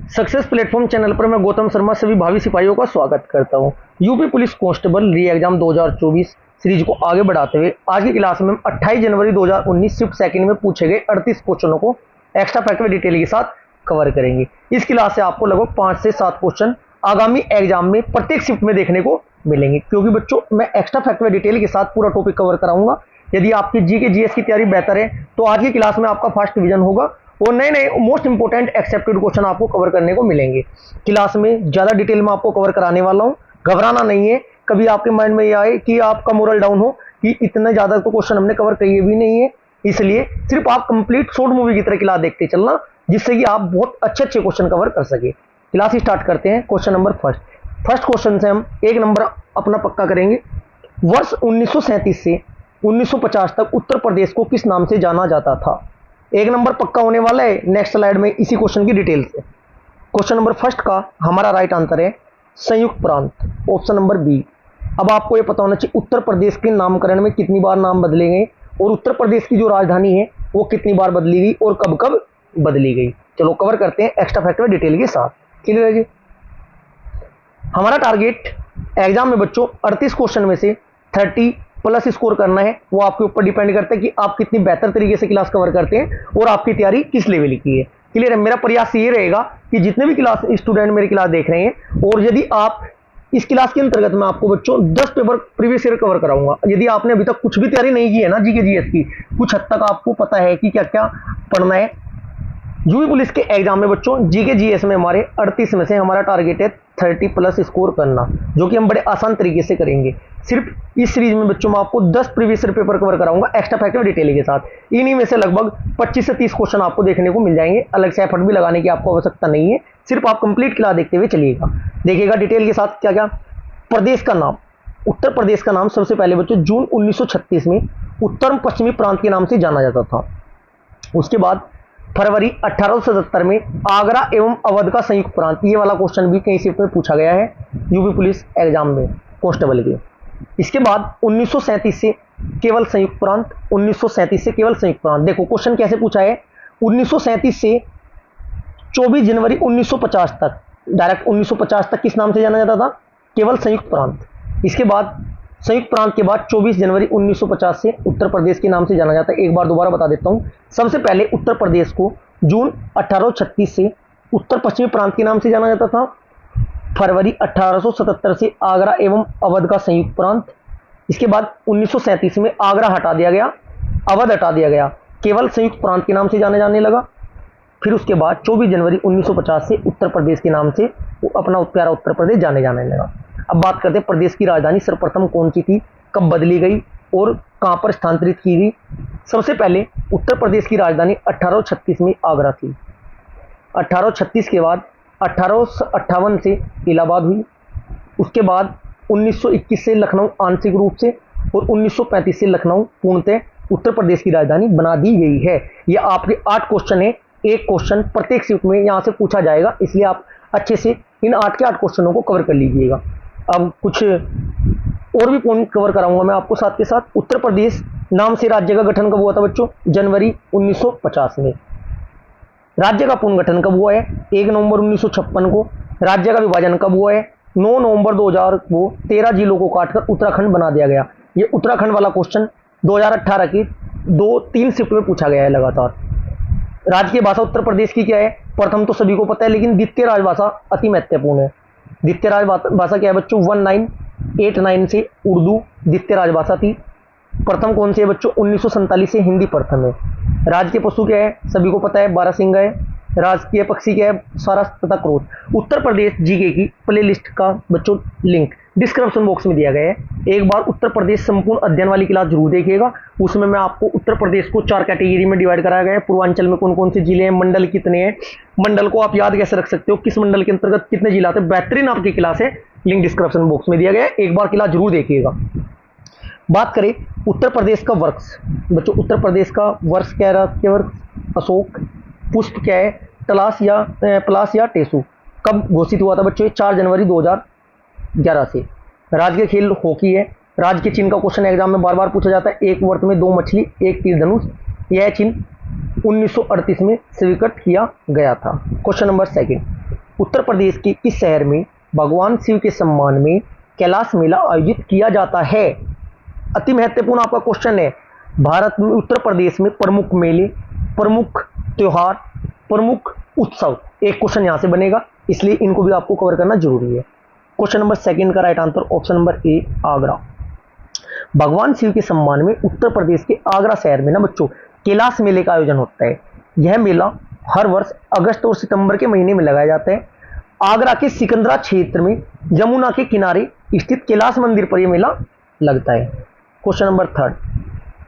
Success platform channel पर मैं गौतम शर्मा सभी भावी सिपाहियों का स्वागत करता हूं। यूपी पुलिस कांस्टेबल री एग्जाम 2024 सीरीज को आगे बढ़ाते हुए आज की क्लास में 28 जनवरी 2019 शिफ्ट सेकंड में पूछे गए 38 क्वेश्चनों को एक्स्ट्रा फैक्ट व डिटेल के साथ कवर करेंगे। इस क्लास से आपको लगभग 5 से 7 क्वेश्चन आगामी एग्जाम में प्रत्येक शिफ्ट में देखने को मिलेंगे, क्योंकि बच्चों मैं एक्स्ट्रा फैक्ट व डिटेल के साथ पूरा टॉपिक कवर कराऊंगा। यदि आपकी जी के जीएस की तैयारी बेहतर है तो आज की क्लास में आपका फर्स्ट डिवीजन होगा और नए नए मोस्ट इंपोर्टेंट एक्सेप्टेड क्वेश्चन आपको कवर करने को मिलेंगे। क्लास में ज्यादा डिटेल में आपको कवर कराने वाला हूं, घबराना नहीं है। कभी आपके माइंड में ये आए कि आपका मोरल डाउन हो कि इतने ज्यादा तो क्वेश्चन हमने कवर किए भी नहीं है, इसलिए सिर्फ आप कंप्लीट शॉर्ट मूवी की तरह क्लास देखते चलना, जिससे कि आप बहुत अच्छे अच्छे क्वेश्चन कवर कर सके। क्लास स्टार्ट करते हैं। क्वेश्चन नंबर फर्स्ट क्वेश्चन से हम एक नंबर अपना पक्का करेंगे। वर्ष 1937 से 1950 तक उत्तर प्रदेश को किस नाम से जाना जाता था? एक नंबर पक्का होने वाला है नेक्स्ट स्लाइड में इसी क्वेश्चन की डिटेल से। क्वेश्चन नंबर फर्स्ट का हमारा राइट आंसर है संयुक्त प्रांत, ऑप्शन नंबर बी। अब आपको यह पता होना चाहिए उत्तर प्रदेश के नामकरण में कितनी बार नाम बदले गए और उत्तर प्रदेश की जो राजधानी है वो कितनी बार बदली गई और कब कब बदली गई। चलो कवर करते हैं एक्स्ट्रा फैक्ट में डिटेल के साथ। क्लियर है जी? हमारा टारगेट एग्जाम में बच्चों 38 क्वेश्चन में से 30 प्लस स्कोर करना है। वो आपके ऊपर डिपेंड करता है कि आप कितनी बेहतर तरीके से क्लास कवर करते हैं और आपकी तैयारी किस लेवल की है। क्लियर है? मेरा प्रयास ये रहेगा कि जितने भी क्लास स्टूडेंट मेरी क्लास देख रहे हैं, और यदि आप इस क्लास के अंतर्गत मैं आपको बच्चों 10 पेपर प्रीवियस ईयर कवर कराऊंगा। यदि आपने अभी तक कुछ भी तैयारी नहीं की है ना जीके जीएस की, कुछ हद तक आपको पता है कि क्या क्या पढ़ना है। यूपी पुलिस के एग्जाम में बच्चों जीके जीएस में हमारे 38 में से हमारा टारगेट है 30 प्लस स्कोर करना, जो कि हम बड़े आसान तरीके से करेंगे। सिर्फ इस सीरीज में बच्चों मैं आपको 10 प्रीवियस ईयर पेपर कवर कराऊंगा एक्स्ट्रा फैक्ट डिटेल के साथ। इन्हीं में से लगभग 25 से 30 क्वेश्चन आपको देखने को मिल जाएंगे। अलग से एफर्ट भी लगाने की आपको आवश्यकता नहीं है, सिर्फ आप कंप्लीट क्लास देखते हुए चलिएगा। देखिएगा डिटेल के साथ क्या क्या। प्रदेश का नाम, उत्तर प्रदेश का नाम सबसे पहले बच्चों जून 1936 में उत्तर पश्चिमी प्रांत के नाम से जाना जाता था। उसके बाद फरवरी 1877 में आगरा एवं अवध का संयुक्त प्रांत, ये वाला क्वेश्चन भी कहीं शिफ्ट में पूछा गया है यूपी पुलिस एग्जाम में कांस्टेबल के। इसके बाद 1937 से केवल संयुक्त प्रांत, 1937 से केवल संयुक्त प्रांत। देखो क्वेश्चन कैसे पूछा है, 1937 से 24 जनवरी 1950 तक, डायरेक्ट 1950 तक किस नाम से जाना जाता था? केवल संयुक्त प्रांत। इसके बाद संयुक्त प्रांत के बाद 24 जनवरी 1950 से उत्तर प्रदेश के नाम से जाना जाता है। एक बार दोबारा बता देता हूं। सबसे पहले उत्तर प्रदेश को जून 1836 से उत्तर पश्चिमी प्रांत के नाम से जाना जाता था। फरवरी 1877 से आगरा एवं अवध का संयुक्त प्रांत। इसके बाद 1937 में आगरा हटा दिया गया, अवध हटा दिया गया, केवल संयुक्त प्रांत के नाम से जाने लगा। फिर उसके बाद 24 जनवरी 1950 से उत्तर प्रदेश के नाम से अपना प्यारा उत्तर प्रदेश जाने लगा। अब बात करते हैं प्रदेश की राजधानी सर्वप्रथम कौन सी थी, कब बदली गई और कहां पर स्थानांतरित की गई। सबसे पहले उत्तर प्रदेश की राजधानी 1836 में आगरा थी। 1836 के बाद 1858 से इलाहाबाद हुई। उसके बाद 1921 से लखनऊ आंशिक रूप से और 1935 से लखनऊ पूर्णतः उत्तर प्रदेश की राजधानी बना दी गई है। यह आपके 8 क्वेश्चन है, एक क्वेश्चन प्रत्येक शिफ्ट में यहां से पूछा जाएगा, इसलिए आप अच्छे से इन 8 के 8 क्वेश्चनों को कवर कर लीजिएगा। अब कुछ और भी पॉइंट कवर कराऊंगा मैं आपको साथ के साथ। उत्तर प्रदेश नाम से राज्य का गठन कब हुआ था बच्चों? जनवरी 1950 में। राज्य का पूर्ण गठन कब हुआ है? 1 नवंबर 1956 को। राज्य का विभाजन कब हुआ है? 9 नवंबर 2000 को 13 जिलों को काटकर उत्तराखंड बना दिया गया। ये उत्तराखंड वाला क्वेश्चन 2018 की 2-3 शिफ्ट में पूछा गया है लगातार। राजकीय भाषा उत्तर प्रदेश की क्या है? प्रथम तो सभी को पता है, लेकिन द्वितीय राजभाषा अति महत्वपूर्ण है। द्वितीय राजभाषा क्या है बच्चों? 1989 से उर्दू द्वितीय राजभाषा थी। प्रथम कौन सी है बच्चों? 1947 से हिंदी प्रथम है। राजकीय पशु क्या है? सभी को पता है, बारहसिंगा है। राजकीय पक्षी क्या है? सारस तथा क्रोध। उत्तर प्रदेश जीके की प्ले लिस्ट का बच्चों लिंक डिस्क्रिप्शन बॉक्स में दिया गया है। एक बार उत्तर प्रदेश संपूर्ण अध्ययन वाली क्लास जरूर देखिएगा। उसमें मैं आपको उत्तर प्रदेश को 4 कैटेगरी में डिवाइड कराया गया है। पूर्वांचल में कौन कौन से जिले हैं, मंडल कितने हैं, मंडल को आप याद कैसे रख सकते हो, किस मंडल के अंतर्गत कितने जिला आते हैं, बेहतरीन आपकी क्लास है, लिंक डिस्क्रिप्शन बॉक्स में दिया गया है। एक बार क्लास जरूर देखिएगा। बात करें उत्तर प्रदेश का वर्ष बच्चों, उत्तर प्रदेश का वर्ष क्या है? राजकीय वर्ष अशोक। पुष्प क्या है? पलाश या टेसु। कब घोषित हुआ था बच्चों? 4 जनवरी 2011 से। राजकीय खेल हॉकी है। राजकीय चिन्ह का क्वेश्चन एग्जाम में बार बार पूछा जाता है। एक वर्त में 2 मछली, एक तीर धनुष। यह चिन्ह 1938 में स्वीकृत किया गया था। क्वेश्चन नंबर 2, उत्तर प्रदेश के किस शहर में भगवान शिव के सम्मान में कैलाश मेला आयोजित किया जाता है? अति महत्वपूर्ण आपका क्वेश्चन है। भारत में उत्तर प्रदेश में प्रमुख मेले, प्रमुख त्योहार, प्रमुख उत्सव, एक क्वेश्चन यहां से बनेगा, इसलिए इनको भी आपको कवर करना जरूरी है। क्वेश्चन नंबर सेकंड का right answer option number A Agra. भगवान शिव के सम्मान में उत्तर प्रदेश के आगरा शहर में ना बच्चों कैलाश मेले का आयोजन होता है। यह मेला हर वर्ष अगस्त और सितंबर के महीने में लगाया जाता है। आगरा के सिकंदरा क्षेत्र में यमुना के किनारे स्थित कैलाश मंदिर पर यह मेला लगता है। Question number third,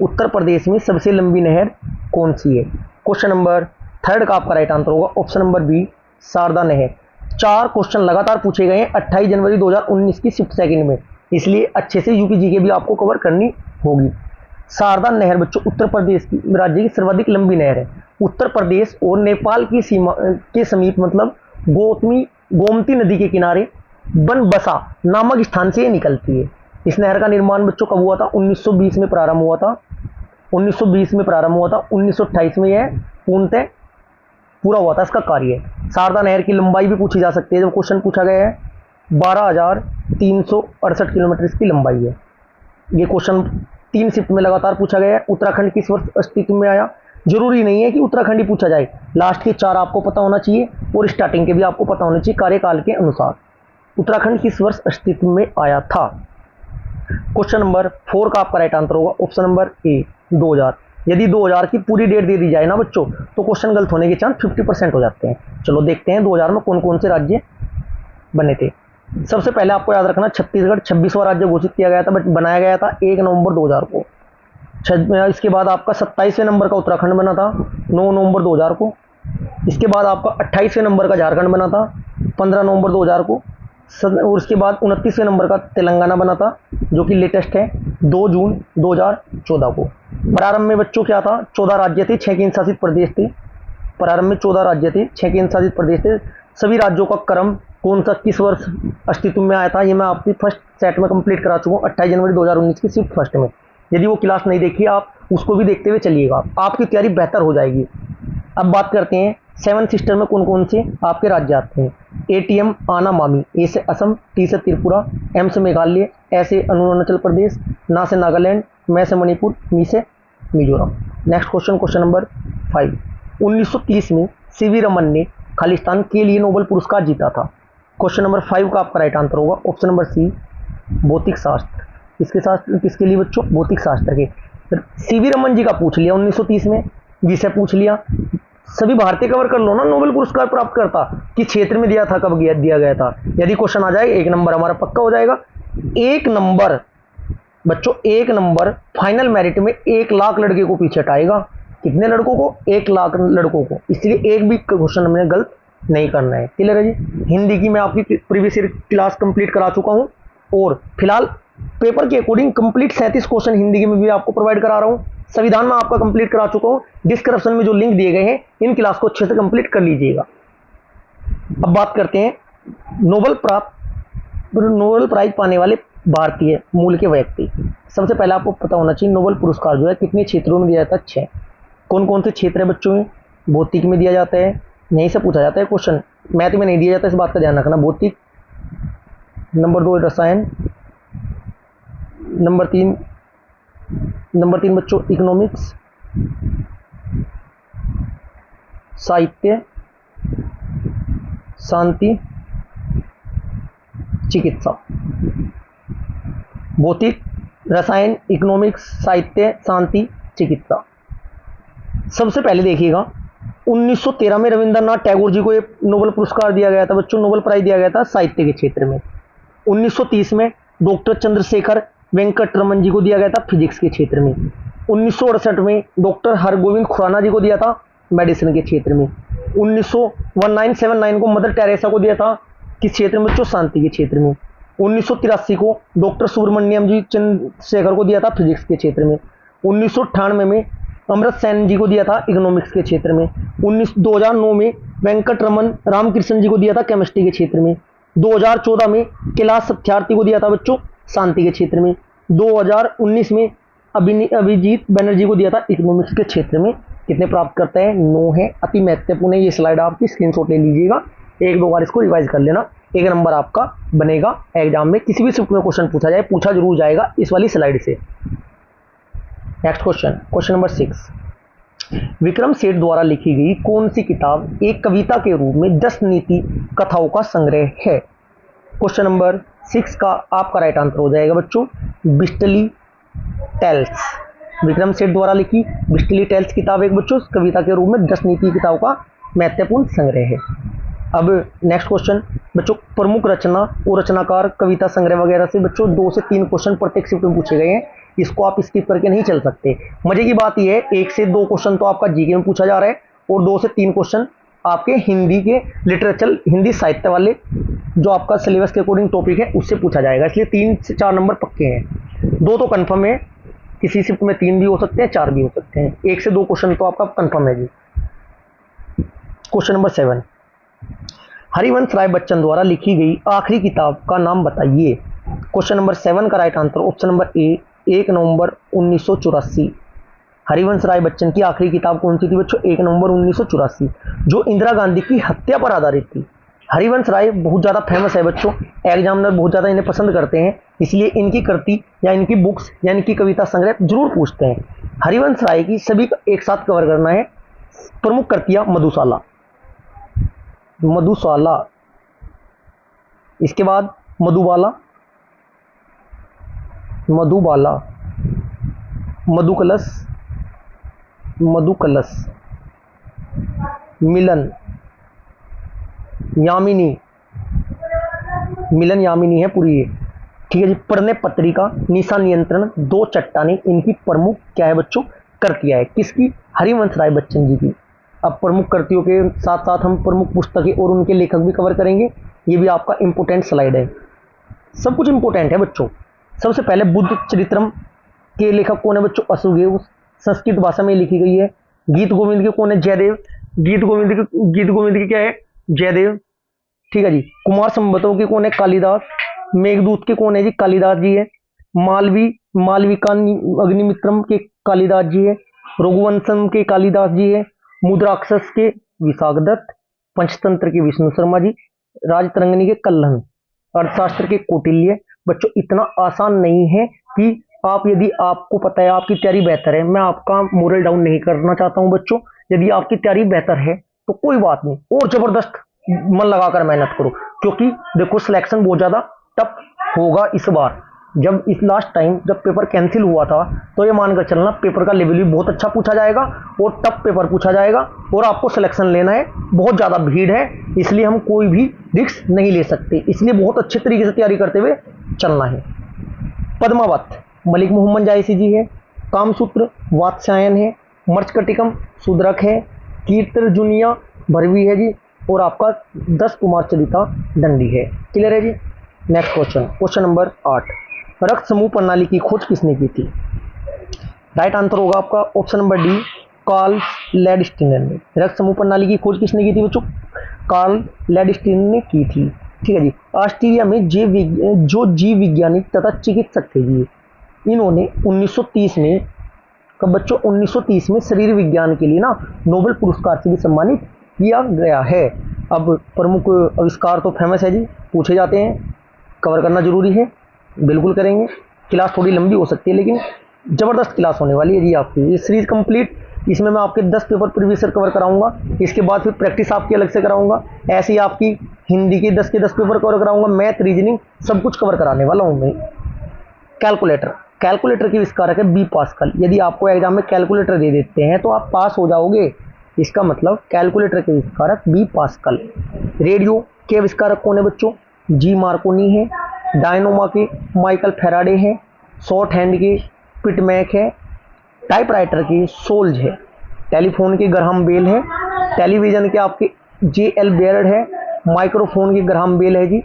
Uttar Pradesh में सबसे लंबी नहर कौन सी है? क्वेश्चन नंबर थर्ड का आपका राइट आंसर होगा ऑप्शन नंबर बी शारदा नहर। 4 क्वेश्चन लगातार पूछे गए हैं 28 जनवरी 2019 की शिफ्ट सेकंड में, इसलिए अच्छे से यूपी जीके भी आपको कवर करनी होगी। शारदा नहर बच्चों उत्तर प्रदेश की राज्य की सर्वाधिक लंबी नहर है। उत्तर प्रदेश और नेपाल की सीमा के समीप मतलब गोमती नदी के किनारे बनबसा नामक स्थान से ये निकलती है। इस नहर का निर्माण बच्चों कब हुआ था? 1920 में प्रारंभ हुआ था। 1928 में यह पूर्णतः पूरा हुआ था इसका कार्य। शारदा नहर की लंबाई भी पूछी जा सकती है, जब क्वेश्चन पूछा गया है 12,368 किलोमीटर इसकी लंबाई है। ये क्वेश्चन 3 शिफ्ट में लगातार पूछा गया है। उत्तराखंड किस वर्ष अस्तित्व में आया? जरूरी नहीं है कि उत्तराखंड ही पूछा जाए, लास्ट के 4 आपको पता होना चाहिए और स्टार्टिंग के भी आपको पता होना चाहिए कार्यकाल के अनुसार। उत्तराखंड किस वर्ष अस्तित्व में आया था? क्वेश्चन नंबर 4 का आपका राइट आंसर होगा ऑप्शन नंबर ए 2000। यदि 2000 की पूरी डेट दे दी जाए ना बच्चों तो क्वेश्चन गलत होने के चांस 50% हो जाते हैं। चलो देखते हैं 2000 में कौन कौन से राज्य बने थे। सबसे पहले आपको याद रखना छत्तीसगढ़ 26वां राज्य घोषित किया गया था, बट बनाया गया था 1 नवंबर 2000 को। इसके बाद आपका 27वें नंबर का उत्तराखंड बना था 9 नवंबर 2000 को। इसके बाद आपका 28वें नंबर का झारखंड बना था 15 नवंबर 2000 को। और उसके बाद 29वें नंबर का तेलंगाना बना था जो कि लेटेस्ट है 2 जून 2014 को। प्रारंभ में बच्चों क्या था? 14 राज्य थे, 6 केंद्र शासित प्रदेश थे। प्रारंभ में 14 राज्य थे, 6 केंद्र शासित प्रदेश थे। सभी राज्यों का क्रम कौन सा किस वर्ष अस्तित्व में आया था ये मैं आपकी फर्स्ट सेट में कंप्लीट करा चुका हूँ 28 जनवरी 2019 की शिफ्ट फर्स्ट में। यदि वो क्लास नहीं देखी आप उसको भी देखते हुए चलिएगा, आपकी तैयारी बेहतर हो जाएगी। अब बात करते हैं 7 सिस्टर में कौन कौन से आपके राज्य आते हैं। एटीएम आना मामी, ए से असम, टी से त्रिपुरा, एम से मेघालय, ए से अरुणाचल प्रदेश, ना से नागालैंड, मैं से मणिपुर, मी से मिजोरम। Next question number 5। 1930 में सीवी रमन ने खालिस्तान के लिए नोबेल पुरस्कार जीता था। क्वेश्चन नंबर 5 का आपका राइट आंसर होगा ऑप्शन नंबर सी भौतिक शास्त्र। किसके लिए बच्चों? भौतिक शास्त्र के। सीवी रमन जी का पूछ लिया 1930 में, विषय पूछ लिया। सभी भारतीय कवर कर लो ना। नोबेल पुरस्कार प्राप्त करता किस क्षेत्र में दिया था, कब दिया गया था। यदि क्वेश्चन आ जाए 1 नंबर हमारा पक्का हो जाएगा। 1 नंबर बच्चों, 1 नंबर फाइनल मेरिट में 1 लाख लड़के को पीछे हटाएगा। कितने लड़कों को? 1 लाख लड़कों को। इसलिए एक भी क्वेश्चन हमने गलत नहीं करना है। क्लियर है जी। हिंदी की मैं आपकी प्रीवियस ईयर क्लास कंप्लीट करा चुका हूं और फिलहाल पेपर के अकॉर्डिंग कंप्लीट 37 क्वेश्चन हिंदी के में भी आपको प्रोवाइड करा रहा हूं। संविधान में आपका कंप्लीट करा चुका हूं। डिस्क्रिप्शन में जो लिंक दिए गए हैं इन क्लास को अच्छे से कंप्लीट कर लीजिएगा। अब बात करते हैं नोबेल प्राइज पाने वाले भारतीय मूल के व्यक्ति। सबसे पहले आपको पता होना चाहिए नोबेल पुरस्कार जो है कितने क्षेत्रों में दिया जाता है? 6। कौन कौन से क्षेत्र है बच्चों में? भौतिक में दिया जाता है, यहीं से पूछा जाता है क्वेश्चन, मैथ में नहीं दिया जाता, इस बात का ध्यान रखना। भौतिक, नंबर 2 रसायन, नंबर तीन बच्चों इकोनॉमिक्स, साहित्य, शांति, चिकित्सा। भौतिक, रसायन, इकोनॉमिक्स, साहित्य, शांति, चिकित्सा। सबसे पहले देखिएगा 1913 में रविंद्रनाथ टैगोर जी को ये नोबेल पुरस्कार दिया गया था बच्चों, नोबेल प्राइज दिया गया था साहित्य के क्षेत्र में। 1930 में डॉक्टर चंद्रशेखर वेंकट रमन जी को दिया गया था फिजिक्स के क्षेत्र में। 1968 में डॉक्टर हरगोविंद खुराना जी को दिया था मेडिसिन के क्षेत्र में। 1979 को मदर टेरेसा को दिया था किस क्षेत्र में बच्चों? शांति के क्षेत्र में। 1983 को डॉक्टर सुब्रमण्यम जी चंद्रशेखर को दिया था फिजिक्स के क्षेत्र में। 1998 में अमृत सेन जी को दिया था इकोनॉमिक्स के क्षेत्र में। 2009 में वेंकट रमन रामकृष्ण जी को दिया था केमिस्ट्री के क्षेत्र में। 2014 में कैलाश सत्यार्थी को दिया था बच्चों शांति के क्षेत्र में। 2019 में अभिजीत बनर्जी को दिया था इकोनॉमिक्स के क्षेत्र में। कितने प्राप्त करते हैं? 9 है। अति महत्वपूर्ण है ये स्लाइड, आपकी स्क्रीनशॉट ले लीजिएगा। एक दो बार इसको रिवाइज कर लेना, 1 नंबर आपका बनेगा एग्जाम में। किसी भी शिफ्ट में क्वेश्चन पूछा जाए, पूछा जरूर जाएगा इस वाली स्लाइड से। Next question, question number 6, Vikram Seth द्वारा लिखी गई कौन सी किताब एक कविता के रूप में 10 नीति कथाओं का संग्रह है? क्वेश्चन नंबर 6 का आपका राइट आंसर हो जाएगा बच्चों बिस्टली टेल्स। विक्रम सेठ द्वारा लिखी बिस्टली टेल्स किताब एक बच्चों कविता के रूप में 10 नीति किताबों का महत्वपूर्ण संग्रह है। अब नेक्स्ट क्वेश्चन बच्चों, प्रमुख रचना और रचनाकार कविता संग्रह वगैरह से बच्चों 2 से 3 क्वेश्चन प्रत्येक शिफ्ट में पूछे गए हैं, इसको आप स्किप करके नहीं चल सकते। मजे की बात यह है 1 से 2 क्वेश्चन तो आपका जीके में पूछा जा रहा है और 2 से 3 क्वेश्चन आपके हिंदी के लिटरेचर, हिंदी साहित्य वाले जो आपका सिलेबस के अकॉर्डिंग टॉपिक है उससे पूछा जाएगा, इसलिए 3 से 4 नंबर पक्के हैं। 2 तो कंफर्म है, किसी शिफ्ट में 3 भी हो सकते हैं, 4 भी हो सकते हैं। 1 से 2 क्वेश्चन तो आपका कंफर्म है जी। क्वेश्चन नंबर 7, हरिवंश राय बच्चन द्वारा लिखी गई आखिरी किताब का नाम बताइए। क्वेश्चन नंबर 7 का right answer option number A 1 नवंबर 1984। हरिवंश राय बच्चन की आखिरी किताब कौन सी थी बच्चों? 1 नवंबर 1984, जो इंदिरा गांधी की हत्या पर आधारित थी। हरिवंश राय बहुत ज़्यादा फेमस है बच्चों, एग्जामिनर बहुत ज़्यादा इन्हें पसंद करते हैं, इसलिए इनकी कृति या इनकी बुक्स या इनकी कविता संग्रह जरूर पूछते हैं। हरिवंश राय की सभी एक साथ कवर करना है। प्रमुख कृतियां मधुशाला, मधुशाला, इसके बाद मधुबाला, मधुबाला, मधुकलश, मधुकलश, मिलन, यामिनी, मिलन यामिनी है पूरी ये, ठीक है जी। प्रणय पत्रिका, निशा नियंत्रण, 2 चट्टानें, इनकी प्रमुख क्या है बच्चों? कृतियां है। किसकी? हरिवंश राय बच्चन जी की। अब प्रमुख कृतियों के साथ साथ हम प्रमुख पुस्तकें और उनके लेखक भी कवर करेंगे, ये भी आपका इंपोर्टेंट स्लाइड है। सब कुछ इंपोर्टेंट है बच्चों। सबसे पहले बुद्ध चरित्रम के लेखक कौन है बच्चों? असुदेव, संस्कृत भाषा में लिखी गई है। गीत गोविंद के कौन है? जयदेव। गीत गोविंद की क्या है? जयदेव, ठीक है जी। कुमार संभवतों के कौन है? कालिदास। मेघदूत के कौन है जी? कालिदास जी है। मालविका अग्निमित्रम के कालिदास जी है। रघुवंशम के कालिदास जी है। मुद्राक्षस के विशाखदत्त, पंचतंत्र के विष्णु शर्मा जी, राजतरंगिणी के कल्हण, अर्थशास्त्र के कौटिल्य। बच्चों इतना आसान नहीं है कि आप, यदि आपको पता है आपकी तैयारी बेहतर है, मैं आपका मोरल डाउन नहीं करना चाहता हूं बच्चों, यदि आपकी तैयारी बेहतर है तो कोई बात नहीं, और जबरदस्त मन लगाकर मेहनत करो, क्योंकि देखो सिलेक्शन बहुत ज्यादा टफ होगा इस बार। जब इस लास्ट टाइम जब पेपर कैंसिल हुआ था तो ये मानकर चलना पेपर का लेवल भी बहुत अच्छा पूछा जाएगा और टफ पेपर पूछा जाएगा, और आपको सिलेक्शन लेना है, बहुत ज़्यादा भीड़ है, इसलिए हम कोई भी रिस्क नहीं ले सकते, इसलिए बहुत अच्छे तरीके से तैयारी करते हुए चलना है। पद्मावत मलिक मोहम्मद जायसी जी है। कामसूत्र वात्स्यायन है। मर्चकटिकम सुद्रक है। कीर्तर्जुनिया भरवी है जी, और आपका 10 कुमार चरिता दंडी है। क्लियर है जी। नेक्स्ट क्वेश्चन, क्वेश्चन नंबर 8, रक्त समूह प्रणाली की खोज किसने की थी? राइट आंसर होगा आपका option number D, Karl Landsteiner ने। रक्त समूह प्रणाली की खोज किसने की थी बच्चों? कार्ल लैंडस्टीनर ने की थी, ठीक है जी। ऑस्ट्रेलिया में जो जीव वैज्ञानिक तथा चिकित्सक थे जी, इन्होंने 1930 में, कब बच्चों? 1930 में शरीर विज्ञान के लिए ना नोबेल पुरस्कार से भी सम्मानित किया गया है। अब प्रमुख आविष्कार तो फेमस है जी, पूछे जाते हैं, कवर करना जरूरी है, बिल्कुल करेंगे। क्लास थोड़ी लंबी हो सकती है लेकिन ज़बरदस्त क्लास होने वाली है जी आपकी, ये सीरीज कंप्लीट। इसमें मैं आपके 10 पेपर प्रीवियस ईयर कवर कराऊंगा, इसके बाद फिर प्रैक्टिस आपकी अलग से कराऊंगा, ऐसे ही आपकी हिंदी के 10 पेपर कवर कराऊंगा, मैथ, रीजनिंग सब कुछ कवर कराने वाला हूँ मैं। कैलकुलेटर की आविष्कारक है बी पास्कल। यदि आपको एग्जाम में कैलकुलेटर दे देते हैं तो आप पास हो जाओगे, इसका मतलब कैलकुलेटर के आविष्कारक बी पास्कल। रेडियो के आविष्कारक कौन है बच्चों? जी मार्कोनी है। डायनोमा के माइकल फेराडे हैं। शॉर्ट हैंड के पिटमैक है। टाइपराइटर के सोल्ज है। टेलीफोन के ग्राहम बेल है। टेलीविजन के आपके जे एल बेयर्ड है। माइक्रोफोन के ग्राहम बेल है जी।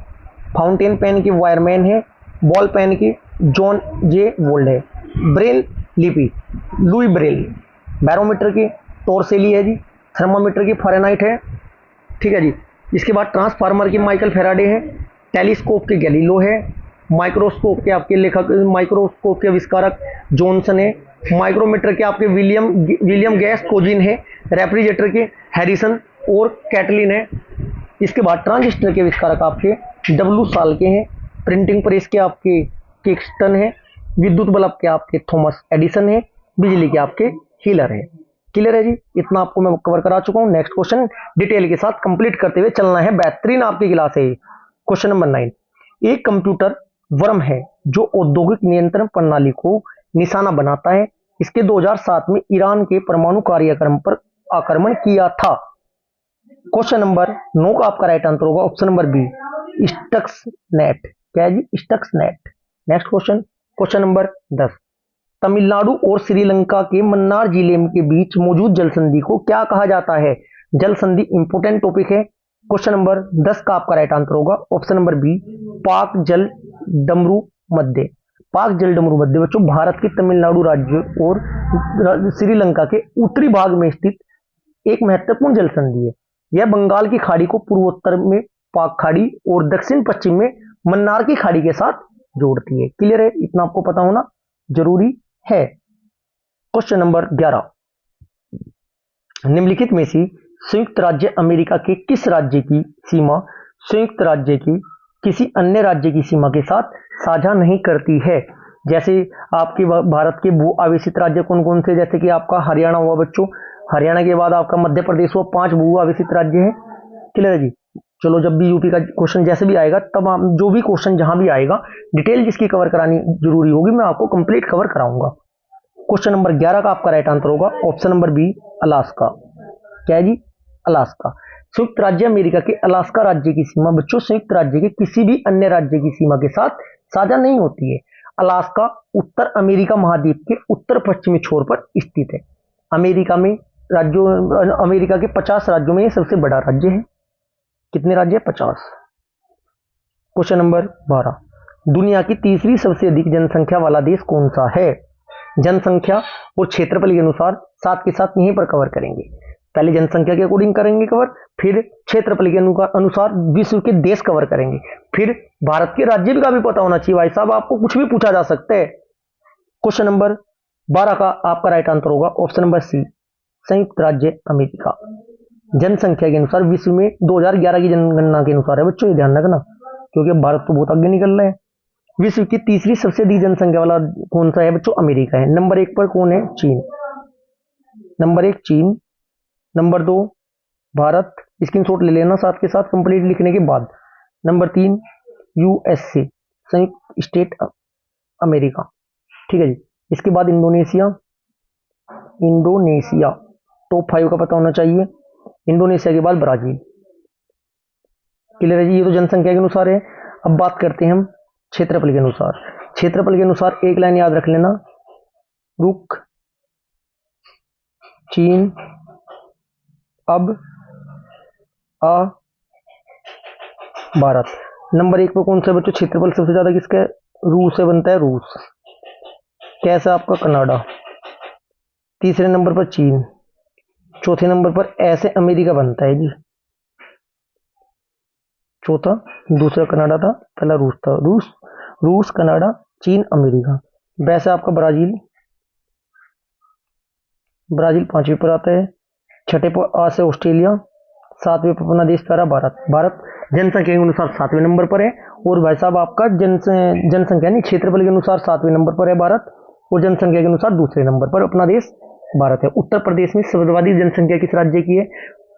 फाउंटेन पेन के वायरमैन है। बॉल पेन के जॉन जे वोल्ड है। ब्रेल लिपि लुई ब्रेल। बैरोमीटर के टोरसेली है जी। थर्मामीटर की फ़ारेनहाइट है, ठीक है जी। इसके बाद ट्रांसफार्मर के माइकल फेराडे है। टेलीस्कोप के गैलीलो है। माइक्रोस्कोप के आपके लेखक, माइक्रोस्कोप के आविष्कारक जॉनसन है। माइक्रोमीटर के आपके विलियम गैस कोजिन है। रेफ्रिजरेटर के हैरिसन और कैटलिन है। इसके बाद ट्रांजिस्टर के आविष्कारक आपके डब्ल्यू साल्के हैं, प्रिंटिंग प्रेस के आपके किक्सटन है, विद्युत बल्ब के आपके थॉमस एडिसन है, बिजली के आपके हीलर है। क्लियर है जी, इतना आपको मैं कवर करा चुका हूं। नेक्स्ट क्वेश्चन डिटेल के साथ कंप्लीट करते हुए चलना है, बेहतरीन आपकी क्लास है। क्वेश्चन नंबर 9, एक कंप्यूटर वर्म है जो औद्योगिक नियंत्रण प्रणाली को निशाना बनाता है। इसके 2007 में ईरान के परमाणु कार्यक्रम पर आक्रमण किया था। क्वेश्चन नंबर 9 का आपका राइट आंसर होगा ऑप्शन नंबर बी, स्टक्सनेट। क्या है जी? Stuxnet. Next question, question number 10, Tamil Nadu और श्रीलंका के मन्नार जिले के बीच मौजूद जल संधि को क्या कहा जाता है? जल संधि इंपोर्टेंट टॉपिक है। क्वेश्चन नंबर 10 का आपका राइट आंसर होगा ऑप्शन नंबर बी, पाक जल डमरू मध्य। पाक जल डमरू मध्य बच्चों भारत के तमिलनाडु राज्य और श्रीलंका के उत्तरी भाग में स्थित एक महत्वपूर्ण जल संधि है। यह बंगाल की खाड़ी को पूर्वोत्तर में पाक खाड़ी और दक्षिण पश्चिम में मन्नार की खाड़ी के साथ जोड़ती है। क्लियर है, इतना आपको पता होना जरूरी है। क्वेश्चन नंबर 11, निम्नलिखित में से संयुक्त राज्य अमेरिका के किस राज्य की सीमा संयुक्त राज्य की किसी अन्य राज्य की सीमा के साथ साझा नहीं करती है? जैसे आपके भारत के भू आवेशित राज्य कौन कौन से? जैसे कि आपका हरियाणा हुआ बच्चों, हरियाणा के बाद आपका मध्य प्रदेश हुआ, 5 भू आवेशित राज्य हैं। क्लियर है जी। चलो, जब भी यूपी का क्वेश्चन जैसे भी आएगा तब आप जो भी क्वेश्चन जहां भी आएगा डिटेल जिसकी कवर करानी जरूरी होगी मैं आपको कंप्लीट कवर कराऊंगा। क्वेश्चन नंबर 11 का आपका राइट आंसर होगा ऑप्शन नंबर बी, अलास्का। क्या है जी? अलास्का। संयुक्त राज्य अमेरिका के अलास्का राज्य की सीमा बच्चों संयुक्त राज्य के किसी भी अन्य राज्य की सीमा के साथ साझा नहीं होती है। अलास्का उत्तर अमेरिका महाद्वीप के उत्तर पश्चिमी छोर पर स्थित है। अमेरिका में राज्यों अमेरिका के 50 राज्यों में यह सबसे बड़ा राज्य है। कितने राज्य? 50। क्वेश्चन नंबर 12, दुनिया की तीसरी सबसे अधिक जनसंख्या वाला देश कौन सा है? जनसंख्या और क्षेत्रफल के अनुसार साथ के साथ यहीं पर कवर करेंगे। पहले जनसंख्या के अकॉर्डिंग करेंगे कवर, फिर क्षेत्रफल के अनुसार विश्व के देश कवर करेंगे, फिर भारत के राज्य का भी पता होना चाहिए भाई साहब, आपको कुछ भी पूछा जा सकता है। क्वेश्चन नंबर 12 का आपका राइट आंसर होगा ऑप्शन नंबर सी, संयुक्त राज्य अमेरिका। जनसंख्या के अनुसार विश्व में 2011 की जनगणना के अनुसार है बच्चों, ये ध्यान रखना क्योंकि भारत तो बहुत आगे निकल रहा है। विश्व की तीसरी सबसे अधिक जनसंख्या वाला कौन सा है बच्चों? अमेरिका है। नंबर 1 पर कौन है? चीन। नंबर 1 चीन, नंबर 2 भारत, स्क्रीनशॉट ले लेना साथ के साथ कंप्लीट लिखने के बाद। नंबर 3 यूएसए, संयुक्त स्टेट अमेरिका। ठीक है जी। इसके बाद इंडोनेशिया, इंडोनेशिया टॉप 5 का पता होना चाहिए। इंडोनेशिया के बाद ब्राजील। क्लियर है जी, ये तो जनसंख्या के अनुसार है। अब बात करते हैं हम क्षेत्रफल के अनुसार। क्षेत्रफल के अनुसार एक लाइन याद रख लेना, रुक, चीन, अब, आ, भारत। नंबर 1 पर कौन सा बच्चों क्षेत्रफल सबसे ज्यादा किसका है? रूस से बनता है, रूस। कैसा आपका? कनाडा। तीसरे नंबर पर चीन, चौथे नंबर पर ऐसे अमेरिका बनता है जी। चौथा, दूसरा कनाडा था, पहला रूस था। रूस कनाडा चीन अमेरिका। वैसे आपका ब्राजील 5वें पर आता है। छठे पर आ से ऑस्ट्रेलिया, 7वें पर अपना देश प्यारा भारत जनसंख्या के अनुसार 7वें नंबर पर है। और भाई साहब आपका जनसंख्या नहीं क्षेत्रफल के अनुसार 7वें नंबर पर है भारत, और जनसंख्या के अनुसार दूसरे नंबर पर अपना देश भारत है। उत्तर प्रदेश में सर्वाधिक जनसंख्या किस राज्य की है?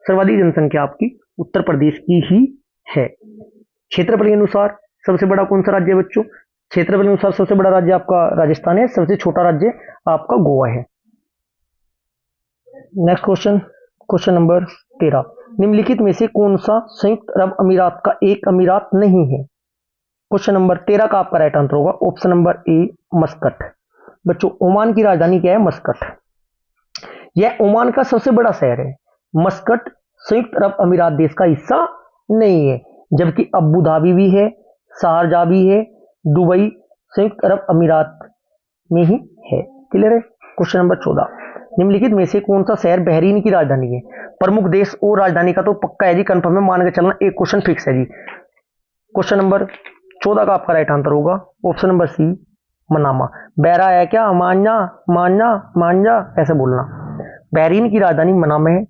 सर्वाधिक जनसंख्या आपकी उत्तर प्रदेश की ही है। क्षेत्रफल के अनुसार सबसे बड़ा कौन सा राज्य है बच्चों? क्षेत्रफल के अनुसार सबसे बड़ा राज्य आपका राजस्थान है, सबसे छोटा राज्य आपका गोवा है। नेक्स्ट क्वेश्चन, क्वेश्चन नंबर 13, निम्नलिखित में से कौन सा संयुक्त अरब अमीरात का एक अमीरात नहीं है? क्वेश्चन नंबर 13 का आपका राइट आंसर होगा ऑप्शन नंबर ए, मस्कट। बच्चों ओमान की राजधानी क्या है? मस्कट। यह ओमान का सबसे बड़ा शहर है। मस्कट संयुक्त अरब अमीरात देश का हिस्सा नहीं है, जबकि अबू धाबी भी है, शारजाह भी है, दुबई संयुक्त अरब अमीरात में ही है। क्लियर है। क्वेश्चन नंबर 14, निम्नलिखित में से कौन सा शहर बहरीन की राजधानी है? प्रमुख देश और राजधानी का तो पक्का है जी, कंफर्म है, मान के चलना, एक क्वेश्चन फिक्स है जी। क्वेश्चन नंबर 14 का आपका राइट आंसर होगा ऑप्शन नंबर सी, मनामा। बहरा है क्या? मान्या मान्या मान्या ऐसे बोलना। बहरीन की राजधानी मनामा है।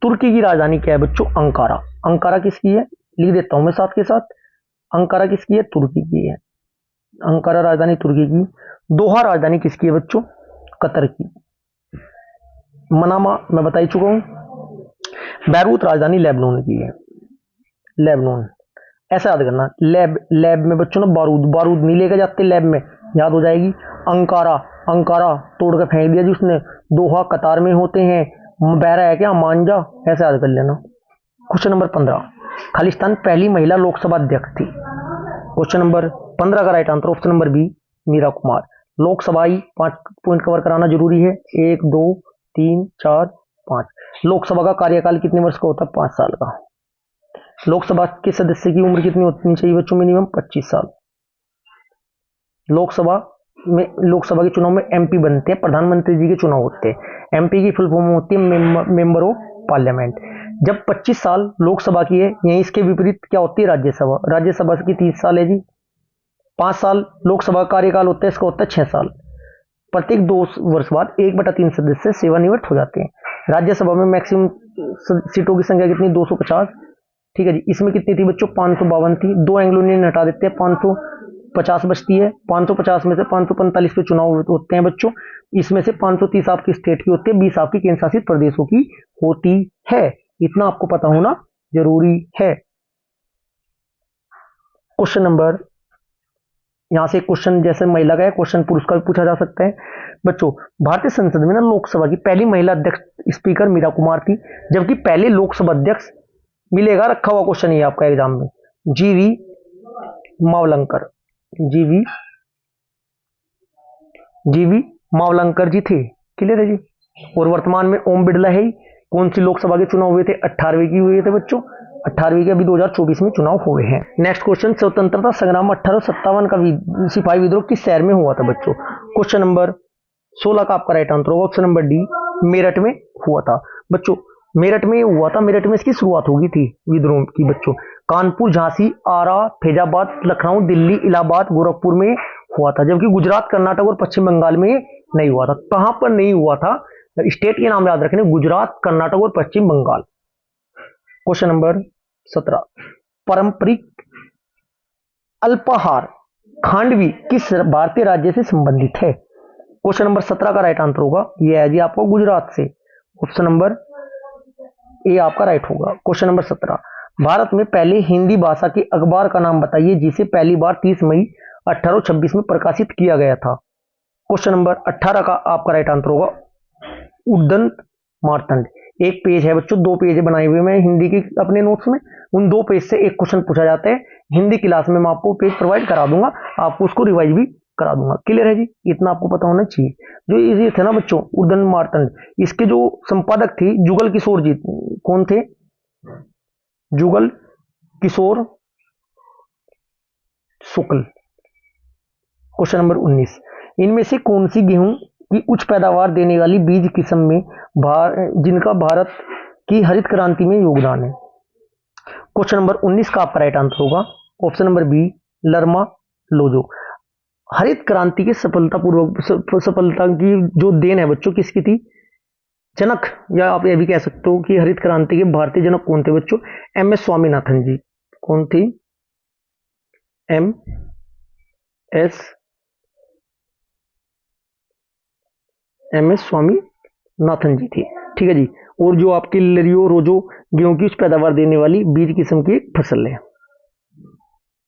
तुर्की की राजधानी क्या है बच्चों? अंकारा। अंकारा किसकी है, लिख देता हूं मैं साथ के साथ। अंकारा किसकी है, तुर्की की है। अंकारा राजधानी तुर्की की। दोहा राजधानी किसकी है बच्चों, कतर की। मनामा मैं बता ही चुका हूं। बैरूत राजधानी लेबनान की है, लेबनान। ऐसा याद करना, लैब लैब में बच्चों ना बारूद बारूद नहीं लेकर जाते लैब में, याद हो जाएगी। अंकारा अंकारा तोड़ कर फेंक दिया जी उसने। दोहा कतार में होते हैं। बहरा है क्या, मांझा, ऐसे याद कर लेना। क्वेश्चन नंबर 15, खालिस्तान पहली महिला लोकसभा अध्यक्ष थी। क्वेश्चन नंबर 15 का right answer option number B, Meera Kumar. Lok Sabha ही 5 पॉइंट कवर कराना जरूरी है, 1 2 3 4 5। लोकसभा का कार्यकाल कितने वर्ष का होता है, 5 साल का। लोकसभा के सदस्य की उम्र कितनी होनी चाहिए बच्चों, मिनिमम 25 साल। लोकसभा के चुनाव में एमपी बनते हैं, प्रधानमंत्री जी के चुनाव होते हैं। एमपी की फुल फॉर्म होती है मेंबर ऑफ पार्लियामेंट। जब 25 साल लोकसभा की है, यहीं इसके विपरीत क्या होती है, राज्यसभा। राज्यसभा की 30 साल है जी। 5 साल लोकसभा का कार्यकाल होता है, इसका होता है 6 साल। प्रत्येक 2 वर्ष बाद 1/3 सदस्य सेवानिवृत्त हो जाते हैं। राज्यसभा में मैक्सिमम सीटों की संख्या कितनी, 250। ठीक है जी। इसमें कितनी थी बच्चों, 552 थी। 2 एंग्लो इंडियन हटा देते हैं, 550 बचती है। 550 में से 545 पे चुनाव होते हैं बच्चों। इसमें से 530 आपकी स्टेट की होती है, 20 आपकी केंद्र शासित प्रदेशों की होती है। इतना आपको पता होना जरूरी है। क्वेश्चन नंबर, यहां से क्वेश्चन जैसे महिला का है, क्वेश्चन पुरुष का भी पूछा जा सकता है बच्चों। भारतीय संसद में ना लोकसभा की पहली महिला अध्यक्ष स्पीकर मीरा कुमार थी, जबकि पहले लोकसभा अध्यक्ष मिलेगा, रखा हुआ क्वेश्चन ही आपका एग्जाम में, जीवी मावलंकर। जीवी मावलंकर जी थे। क्लियर है जी। और वर्तमान में ओम बिरला है। कौन सी लोकसभा के चुनाव हुए थे, 18वीं की हुए थे बच्चों। 18वीं के अभी 2024 में चुनाव हुए हैं। नेक्स्ट क्वेश्चन, स्वतंत्रता संग्राम 1857 का सिपाही विद्रोह किस शहर में हुआ था बच्चों। क्वेश्चन नंबर 16 का आपका राइट आंसर होगा ऑप्शन नंबर डी, मेरठ में हुआ था बच्चों। मेरठ में हुआ था, मेरठ में इसकी शुरुआत होगी थी विद्रोह की बच्चों। कानपुर, झांसी, आरा, फैजाबाद, लखनऊ, दिल्ली, इलाहाबाद, गोरखपुर में हुआ था, जबकि गुजरात, कर्नाटक और पश्चिम बंगाल में नहीं हुआ था। कहां पर नहीं हुआ था, स्टेट के नाम याद रखने, गुजरात, कर्नाटक और पश्चिम बंगाल। क्वेश्चन नंबर 17, पारंपरिक अल्पाहार खांडवी किस भारतीय राज्य से संबंधित है। क्वेश्चन नंबर 17 का राइट आंसर होगा यह है जी आपको गुजरात से। ऑप्शन नंबर ए आपका राइट होगा। क्वेश्चन नंबर 17, भारत में पहले हिंदी भाषा के अखबार का नाम बताइए जिसे पहली बार 30 मई 1826 में प्रकाशित किया गया था। क्वेश्चन नंबर 18 का आपका राइट आंसर होगा उद्दंत मार्तंड। एक पेज है बच्चों, 2 पेज बनाए हुए मैं हिंदी की अपने नोट्स में, उन 2 पेज से एक क्वेश्चन पूछा जाता है। हिंदी क्लास में मैं आपको पेज प्रोवाइड करा दूंगा, आपको उसको रिवाइज भी करा दूंगा। क्लियर है जी, इतना आपको पता होना चाहिए। जो ये थे ना बच्चों उद्दंत मार्तंड, इसके जो संपादक थे जुगल किशोर जी। कौन थे, जुगल किशोर शुक्ल। क्वेश्चन नंबर 19, इनमें से कौन सी गेहूं की उच्च पैदावार देने वाली बीज किस्म में जिनका भारत की हरित क्रांति में योगदान है। क्वेश्चन नंबर 19 का आपका राइट आंसर होगा ऑप्शन नंबर बी, लरमा लोजो। हरित क्रांति की सफलता की जो देन है बच्चों किसकी थी, जनक, या आप ये भी कह सकते हो कि हरित क्रांति के भारतीय जनक कौन थे बच्चों, एम एस स्वामीनाथन जी। कौन थी, एम एस स्वामीनाथन जी थी। ठीक है जी। और जो आपकी लरियो रोजो गेहूं की उच्च पैदावार देने वाली बीज किस्म की फसल है।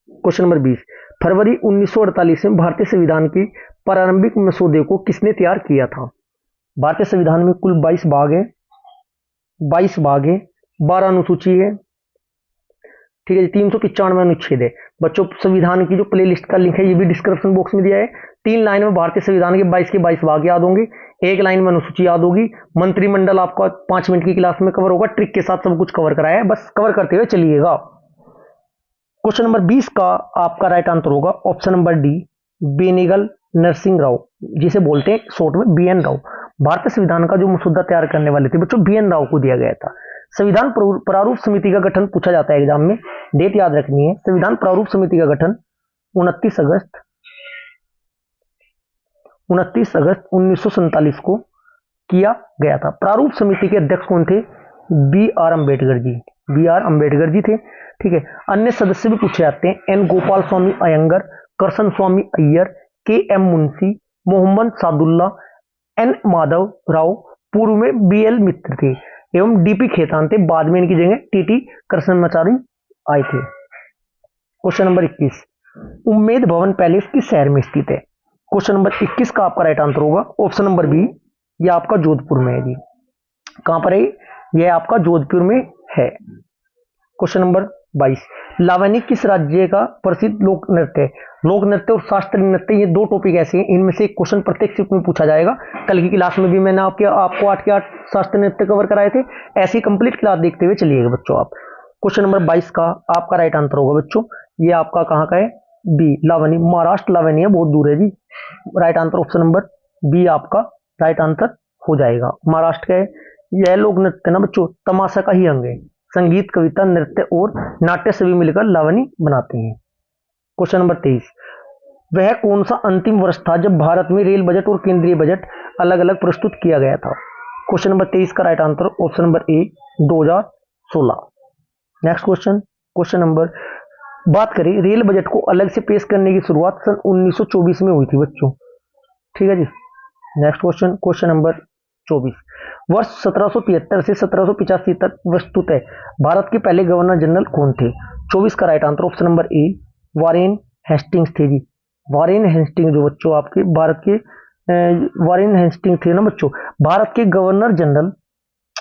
क्वेश्चन नंबर 20, फरवरी 1948 में भारतीय संविधान के प्रारंभिक मसौदे को किसने तैयार किया था। भारतीय संविधान में कुल 22 भाग है, 12 अनुसूची है। ठीक है, 395 अनुच्छेद है बच्चों। संविधान की जो प्ले लिस्ट का लिंक है ये भी डिस्क्रिप्शन बॉक्स में दिया है। 3 लाइन में भारतीय संविधान के 22 भाग याद होंगे, 1 लाइन में अनुसूची याद होगी। मंत्रिमंडल आपका 5 मिनट की क्लास में कवर होगा, ट्रिक के साथ सब कुछ कवर कराया है, बस कवर करते हुए चलिएगा। क्वेश्चन नंबर 20 का आपका राइट आंसर होगा option number D, Benegal Narsing Rao, जिसे बोलते हैं शॉर्ट में BN राव। भारतीय संविधान का जो मसौदा तैयार करने वाले थे बच्चों BN राव को दिया गया था। संविधान प्रारूप समिति का गठन पूछा जाता है एग्जाम में, डेट याद रखनी है। संविधान प्रारूप समिति का गठन 29 अगस्त 1947 को किया गया था। प्रारूप समिति के अध्यक्ष कौन थे, BR Ambedkar ji. B R Ambedkar ji थे। ठीक है, अन्य सदस्य भी पूछे जाते हैं, N Gopalaswami Ayyangar, Krishnaswami Ayyar, K M Munshi, Mohammad Saadulla, N Madhava Rao, पूर्व में बी एल मित्र थे एवं डीपी खेतान थे, बाद में इनकी जगह टीटी कृष्णमाचारी आए थे। क्वेश्चन नंबर 21, उम्मेद भवन पैलेस किस शहर में स्थित है? क्वेश्चन नंबर 21 का आपका राइट आंसर होगा ऑप्शन नंबर बी, यह आपका जोधपुर में है जी। कहां पर है? यह आपका जोधपुर में है। क्वेश्चन नंबर 22, लावनी किस राज्य का प्रसिद्ध लोक नृत्य है? लोक नृत्य और शास्त्रीय नृत्य, ये दो टॉपिक ऐसे हैं, इनमें से एक क्वेश्चन प्रत्येक शिफ्ट में पूछा जाएगा। कल की क्लास में भी मैंने आपको 8 के 8 शास्त्रीय नृत्य कवर कराए थे, ऐसी कंप्लीट क्लास देखते हुए चलिएगा बच्चों आप। क्वेश्चन नंबर 22 का आपका राइट आंसर होगा बच्चों, ये आपका कहां का है? बी, लावनी, महाराष्ट्र लावनी है, बहुत दूर है जी। Right answer option number B आपका राइट आंसर हो जाएगा। महाराष्ट्र का है। यह लोक नृत्य ना बच्चों तमाशा का ही अंग है, संगीत, कविता, नृत्य और नाट्य सभी मिलकर लावनी बनाते हैं। क्वेश्चन नंबर 23, वह कौन सा अंतिम वर्ष था जब भारत में रेल बजट और केंद्रीय बजट अलग अलग प्रस्तुत किया गया था? क्वेश्चन नंबर 23 का right answer option number A, 2016। Next question, question number, बात करें रेल बजट को अलग से पेश करने की शुरुआत सन 1924 में हुई थी बच्चों। ठीक है जी। नेक्स्ट क्वेश्चन, क्वेश्चन नंबर 24, वर्ष 1773 से 1785 तक वस्तुतः भारत के पहले गवर्नर जनरल कौन थे? 24 का right answer option number A, Warren Hastings थे जी। वारेन हेस्टिंग्स जो बच्चों आपके भारत के वारेन हेस्टिंग्स थे ना बच्चों, भारत के गवर्नर जनरल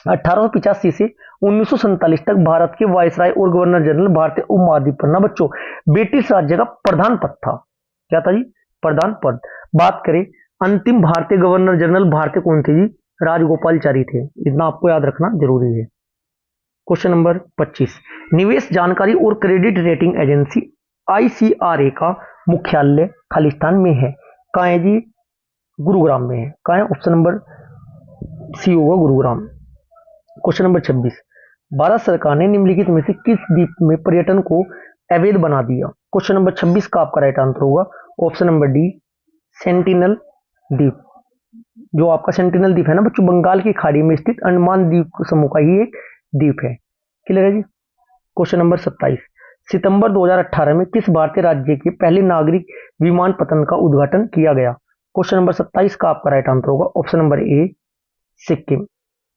1885 से 1947 तक भारत के वायसराय और गवर्नर जनरल भारतीय उपमहाद्वीप पर ना बच्चों ब्रिटिश राज्य का प्रधान पद था। क्या था जी? प्रधान पद। बात करें अंतिम भारतीय गवर्नर जनरल भारतीय कौन थे जी? राजगोपालचारी थे, इतना आपको याद रखना जरूरी है। क्वेश्चन नंबर 25, निवेश जानकारी और क्रेडिट रेटिंग एजेंसी आईसीआरए का मुख्यालय खालिस्तान में है। कहां है जी? गुरुग्राम में है। कहां है? ऑप्शन नंबर सी होगा, गुरुग्राम। क्वेश्चन नंबर 26, भारत सरकार ने निम्नलिखित में से किस द्वीप में पर्यटन को अवैध बना दिया? क्वेश्चन नंबर 26 का आपका राइट आंसर होगा ऑप्शन नंबर डी, सेंटिनल द्वीप। जो आपका सेंटिनल द्वीप है ना बच्चों, बंगाल की खाड़ी में स्थित अंडमान द्वीप समूह का ही एक द्वीप है। क्लियर है जी। क्वेश्चन नंबर 27, सितंबर 2018 में किस भारतीय राज्य के पहले नागरिक विमान पतन का उद्घाटन किया गया? क्वेश्चन नंबर 27 का आपका राइट आंसर होगा option number A, Sikkim.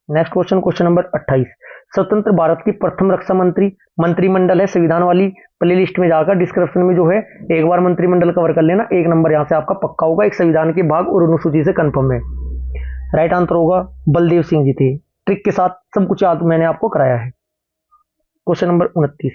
Next question, question number 28, स्वतंत्र भारत की प्रथम रक्षा मंत्री मंत्रिमंडल है, संविधान वाली प्लेलिस्ट में जाकर डिस्क्रिप्शन में जो है एक बार मंत्रिमंडल कवर कर लेना, एक नंबर यहां से आपका पक्का होगा, एक संविधान के भाग और अनुसूची से कंफर्म है। राइट आंसर होगा बलदेव सिंह जी थे, ट्रिक के साथ सब कुछ याद मैंने आपको कराया है। क्वेश्चन नंबर 29,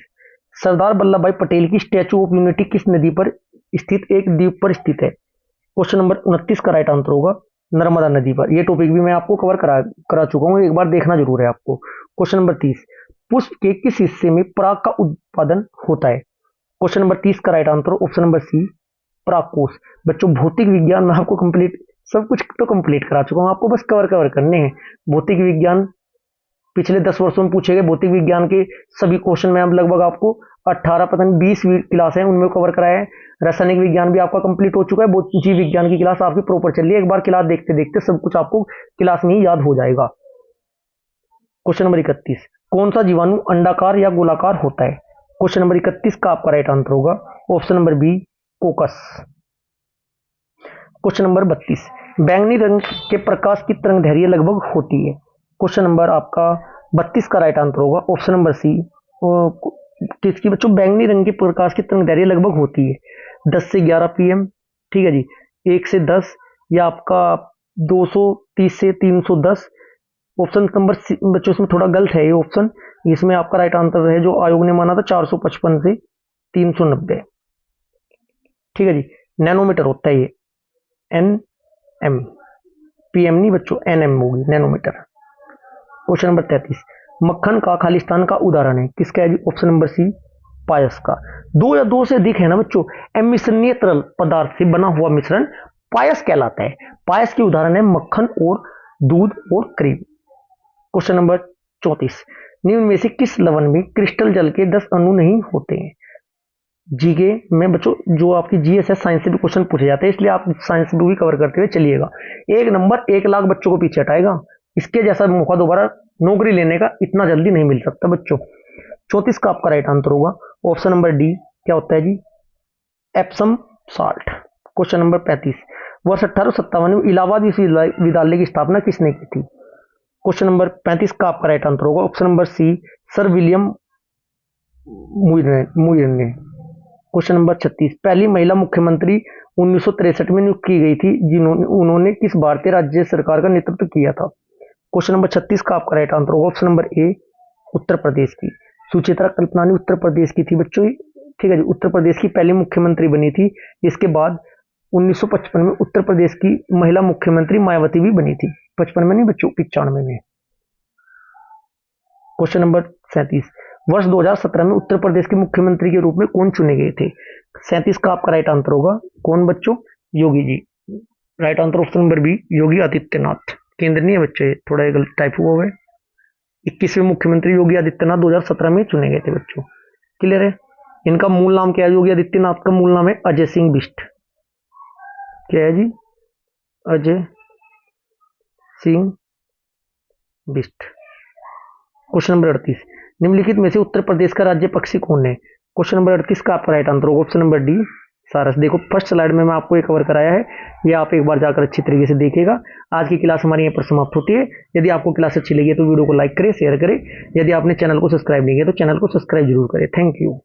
सरदार वल्लभ भाई पटेल की स्टैचू ऑफ यूनिटी किस नदी पर स्थित एक द्वीप पर स्थित है? क्वेश्चन नंबर 29 का राइट आंसर होगा नर्मदा नदी पर। यह टॉपिक भी मैं आपको कवर करा चुका हूं, एक बार देखना जरूर है आपको। क्वेश्चन नंबर 30, पुष्प के किस हिस्से में पराग का उत्पादन होता है? क्वेश्चन नंबर 30 का right answer option number C, परागकोश। बच्चों भौतिक विज्ञान में आपको कंप्लीट सब कुछ तो कंप्लीट करा चुका हूं, आपको बस कवर करने हैं। भौतिक विज्ञान पिछले 10 वर्षों में पूछे गए भौतिक विज्ञान के सभी क्वेश्चन में लगभग आपको 18 पता नहीं 20 क्लास है उनमें कवर कराया है। रासायनिक विज्ञान भी आपका कंप्लीट हो चुका है, जीव विज्ञान की क्लास आपकी प्रॉपर चल रही है, एक बार क्लास देखते देखते सब कुछ आपको क्लास में ही याद हो जाएगा। क्वेश्चन नंबर 31, कौन सा जीवाणु अंडाकार या गोलाकार होता है? क्वेश्चन नंबर 31 का आपका राइट आंसर होगा option number B, coccus. Question number 32, बैंगनी रंग के प्रकाश की तरंगदैर्घ्य लगभग होती है? क्वेश्चन नंबर आपका 32 का राइट आंसर होगा ऑप्शन नंबर सी, किसकी बच्चों? बैंगनी रंग के प्रकाश की तरंगदैर्घ्य लगभग होती है 10 से 11 पीएम। ठीक है जी, 1 से 10 या आपका 230 से 310। ऑप्शन नंबर बच्चों इसमें थोड़ा गलत है ये ऑप्शन, इसमें आपका राइट आंसर है जो आयोग ने माना था 455 से 390। ठीक है जी, नैनोमीटर होता है ये, एन एम, पीएम नहीं बच्चों, एनएम होगी नैनोमीटर। क्वेश्चन नंबर 33, मक्खन का खालिस्तान का उदाहरण है? किसका है जी? ऑप्शन नंबर सी, पायस का। 2 या 2 से अधिक है ना बच्चों, अमिश्रणीय तरल पदार्थ से बना हुआ मिश्रण पायस कहलाता है। पायस के उदाहरण है मक्खन और दूध और क्रीम। क्वेश्चन नंबर 34, निम्न में से किस लवण में क्रिस्टल जल के 10 अणु नहीं होते हैं? जीके में बच्चों जो आपकी जीएसएस साइंस से भी क्वेश्चन पूछे जाते हैं, इसलिए आप साइंस भी कवर करते हुए चलिएगा। एक नंबर 1 लाख बच्चों को पीछे हटाएगा, इसके जैसा मौका दोबारा नौकरी लेने का इतना जल्दी नहीं मिल सकता बच्चों। 34 का आपका राइट आंसर होगा ऑप्शन नंबर डी, क्या होता है जी, एप्सम साल्ट। क्वेश्चन नंबर 35, वर्ष 1857 में इलाहाबाद विश्वविद्यालय की स्थापना किसने की थी? क्वेश्चन नंबर 35 का आपका राइट आंसर होगा option number C, sir William Muir ने। क्वेश्चन नंबर 36, पहली महिला मुख्यमंत्री 1963 में नियुक्त की गई थी उन्होंने किस भारतीय राज्य सरकार का नेतृत्व किया था? क्वेश्चन नंबर 36 का आपका राइट आंसर होगा option number A, Uttar Pradesh की। सुचित्रा कल्पनानी उत्तर प्रदेश की थी बच्चों, ठीक है जी, उत्तर प्रदेश की पहली मुख्यमंत्री बनी थी। इसके बाद 1955 में उत्तर प्रदेश की महिला मुख्यमंत्री मायावती भी बनी थी, 55 में नहीं बच्चों, 95 में। क्वेश्चन नंबर 37, वर्ष 2017 में उत्तर प्रदेश के मुख्यमंत्री के रूप में कौन चुने गए थे? 37 का आपका राइट आंसर होगा कौन बच्चों? Yogi ji. Right answer option number B, Yogi Adityanath. केंद्र नहीं है बच्चे, थोड़ा गलत टाइप हुआ है। 21वें मुख्यमंत्री योगी आदित्यनाथ 2017 में चुने गए थे बच्चों, क्लियर है। इनका मूल नाम क्या है? योगी आदित्यनाथ का मूल नाम है अजय सिंह बिष्ट। क्या है जी? अजय सिंह बिष्ट। क्वेश्चन नंबर 38, निम्नलिखित में से उत्तर प्रदेश का राज्य पक्षी कौन है? क्वेश्चन नंबर 38 का आपका राइट आंसर होगा ऑप्शन नंबर डी, सारस। देखो फर्स्ट स्लाइड में मैं आपको ये कवर कराया है, ये आप एक बार जाकर अच्छी तरीके से देखिएगा। आज की क्लास हमारी यहाँ पर समाप्त होती है। यदि आपको क्लास अच्छी लगी है तो वीडियो को लाइक करें, शेयर करें। यदि आपने चैनल को सब्सक्राइब नहीं किया तो चैनल को सब्सक्राइब जरूर करें। Thank you.